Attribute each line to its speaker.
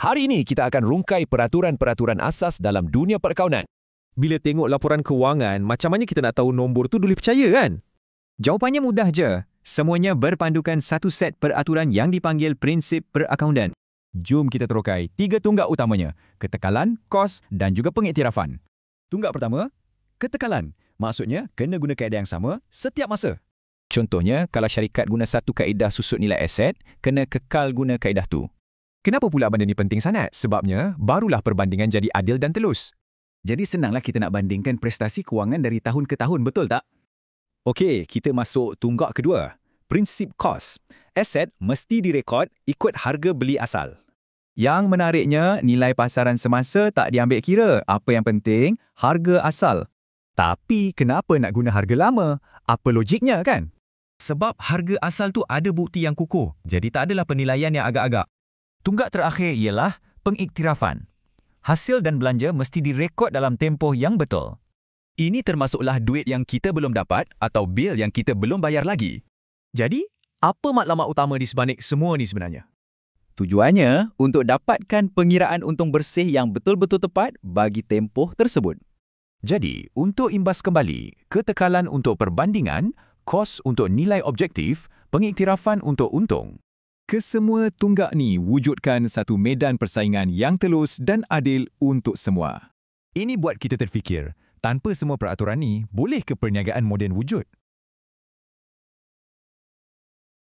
Speaker 1: Hari ini kita akan rungkai peraturan-peraturan asas dalam dunia perakaunan.
Speaker 2: Bila tengok laporan kewangan, macam mana kita nak tahu nombor tu boleh percaya kan?
Speaker 3: Jawapannya mudah je. Semuanya berpandukan satu set peraturan yang dipanggil prinsip perakaunan. Jom kita terokai 3 tunggak utamanya, ketekalan, kos dan juga pengiktirafan. Tunggak pertama, ketekalan. Maksudnya, kena guna kaedah yang sama setiap masa. Contohnya, kalau syarikat guna satu kaedah susut nilai aset, kena kekal guna kaedah tu.
Speaker 4: Kenapa pula benda ni penting sangat? Sebabnya, barulah perbandingan jadi adil dan telus.
Speaker 3: Jadi senanglah kita nak bandingkan prestasi kewangan dari tahun ke tahun, betul tak?
Speaker 4: Okey, kita masuk tunggak kedua. Prinsip kos. Aset mesti direkod ikut harga beli asal. Yang menariknya, nilai pasaran semasa tak diambil kira. Apa yang penting, harga asal. Tapi kenapa nak guna harga lama? Apa logiknya kan? Sebab harga asal tu ada bukti yang kukuh. Jadi tak adalah penilaian yang agak-agak.
Speaker 3: Tunggak terakhir ialah pengiktirafan. Hasil dan belanja mesti direkod dalam tempoh yang betul.
Speaker 4: Ini termasuklah duit yang kita belum dapat atau bil yang kita belum bayar lagi.
Speaker 2: Jadi, apa matlamat utama di sebalik semua ni sebenarnya?
Speaker 5: Tujuannya untuk dapatkan pengiraan untung bersih yang betul-betul tepat bagi tempoh tersebut.
Speaker 1: Jadi, untuk imbas kembali, ketekalan untuk perbandingan, kos untuk nilai objektif, pengiktirafan untuk untung.
Speaker 4: Kesemua tunggak ni wujudkan satu medan persaingan yang telus dan adil untuk semua.
Speaker 1: Ini buat kita terfikir, tanpa semua peraturan ni, boleh ke perniagaan moden wujud?